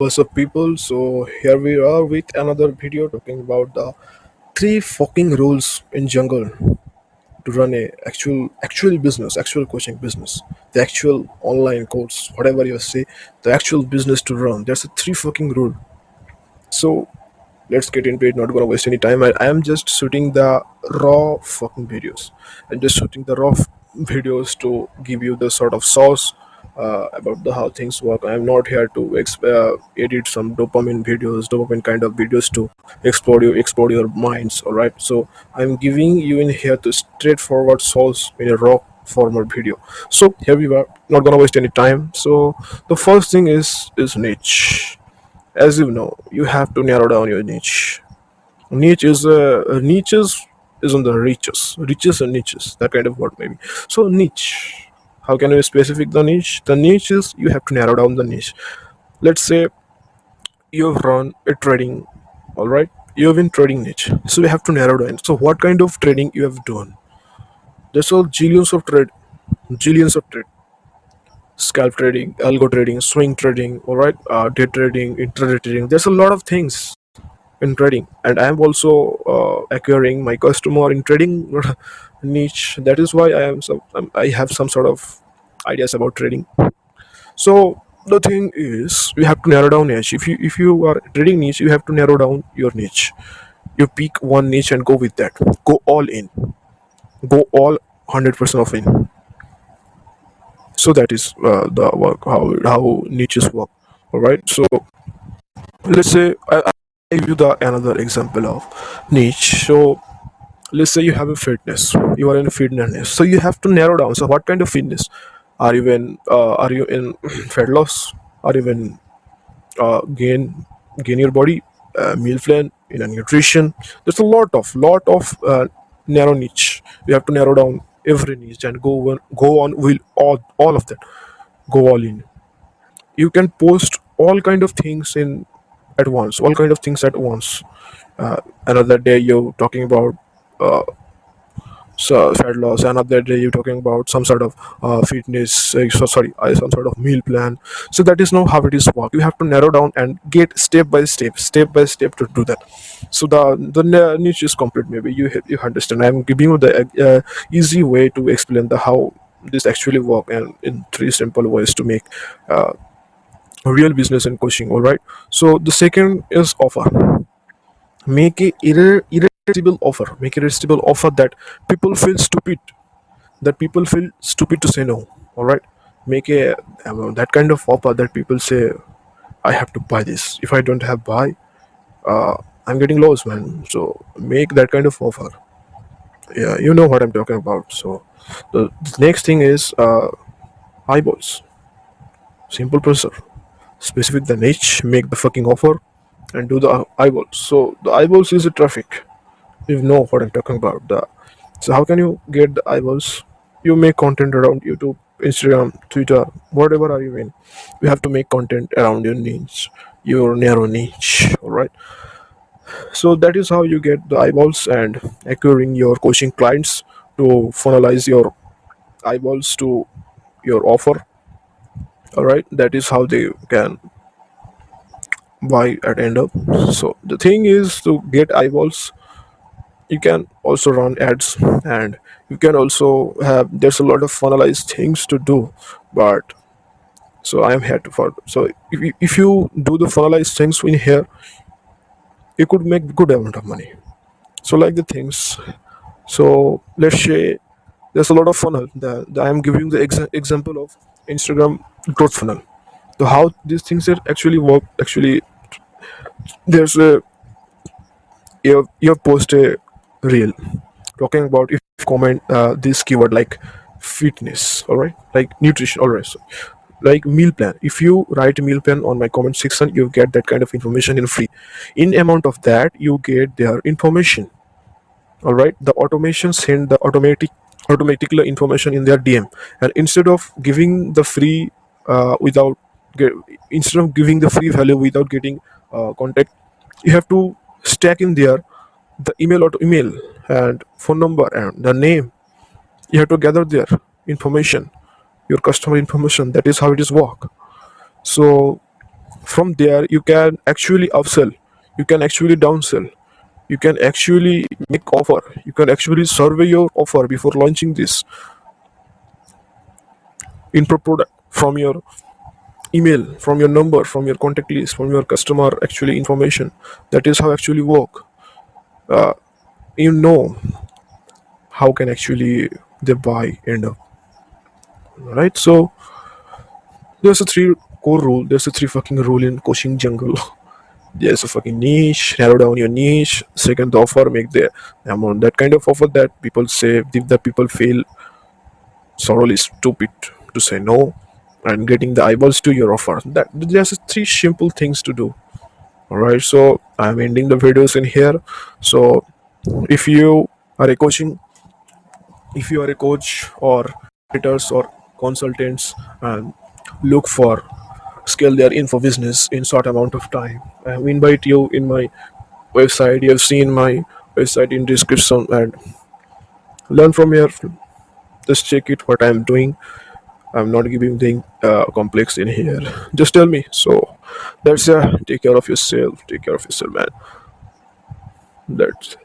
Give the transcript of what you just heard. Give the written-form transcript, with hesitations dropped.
What's up, people? So here we are with another video talking about the three fucking rules in jungle to run a actual business, actual coaching business, the actual online course, whatever you say, the actual business to run. There's a three fucking rule. So let's get into it. Not gonna waste any time. I am just shooting the raw fucking videos. I'm just shooting the videos to give you the sort of sauce about the how things work. I'm not here to edit some dopamine kind of videos to explode your minds. All right. So I'm giving you in here the straightforward sauce in a raw format video. So here we are. Not gonna waste any time. So the first thing is niche. As you know, you have to narrow down your niche. Niches is on the riches and niches, that kind of word maybe. So niche, how can you specific the niche? The niche is you have to narrow down the niche. Let's say you've run a trading, all right. You have been trading niche, so you have to narrow down. So what kind of trading you have done? There's all zillions of trade, scalp trading, algo trading, swing trading, all right, day trading, intraday trading. There's a lot of things in trading, and I am also acquiring my customer in trading niche. That is why I have some sort of ideas about trading. So the thing is, you have to narrow down niche. If you are trading niche, you have to narrow down your niche. You pick one niche and go with that. Go all in. Go all 100% of in. So that is the work, how niches work. All right. So let's say I give you the another example of niche. So let's say you have a fitness, you are in fitness, so you have to narrow down. So what kind of fitness are you in? Fat loss, or even gain your body, meal plan, in a nutrition. There's a lot of narrow niche. You have to narrow down every niche and go on with all of that. Go all in. You can post all kind of things at once. Another day you're talking about uh, fat loss, another day you're talking about some sort of fitness, some sort of meal plan. So that is not how it is work. You have to narrow down and get step by step to do that. So the niche is complete. Maybe you understand. I'm giving you the easy way to explain the how this actually work, and in three simple ways to make uh, a real business and coaching. All right. So the second is offer. Make a irresistible offer. Make a irresistible offer that people feel stupid, to say no. All right. Make a that kind of offer that people say, I have to buy this. If I don't have buy, uh, I'm getting lost, man. So make that kind of offer. Yeah, you know what I'm talking about. So the next thing is eyeballs. Simple process. Specific the niche, make the fucking offer, and do the eyeballs. So the eyeballs is the traffic. You know what I'm talking about. So how can you get the eyeballs? You make content around YouTube, Instagram, Twitter, whatever are you in. You have to make content around your niche, your narrow niche. All right. So that is how you get the eyeballs and acquiring your coaching clients to funnelize your eyeballs to your offer. All right. That is how they can buy at end up. So the thing is to get eyeballs. You can also run ads, and you can also have, there's a lot of funnelized things to do. But so I am here to for, so if you do the funnelized things in here, you could make good amount of money. So like the things, so let's say there's a lot of funnel that I am giving the example of Instagram growth funnel. So how these things are actually work. Actually, there's a, you have post a reel talking about, if comment this keyword like fitness, all right, like nutrition, all right, so like meal plan. If you write a meal plan on my comment section, you get that kind of information in free. In amount of that, you get their information. All right, the automation send the automatically information in their DM, and instead of giving the free without get, instead of giving the free value without getting contact, you have to stack in there the email and phone number and the name. You have to gather their information, your customer information. That is how it is work. So From there you can actually upsell, you can actually downsell, you can actually make offer, you can actually survey your offer before launching this info product from your email, from your number, from your contact list, from your customer actually information. That is how actually work. You know how can actually they buy end up, right? So there's a three core rule, there's a three fucking rule in coaching jungle. There's a fucking niche, narrow down your niche. Second, the offer, make the amount, that kind of offer that people say, if the people feel sorely stupid to say no, and getting the eyeballs to your offer. That there's three simple things to do. All right, so I'm ending the videos in here. So if you are a coaching, if you are a coach or editors or consultants and look for scale their info business in short amount of time, I invite you in my website. You have seen my website in description, and learn from here. Just check it what I'm doing. I'm not giving thing complex in here. Just tell me. So that's take care of yourself. Take care of yourself, man. That's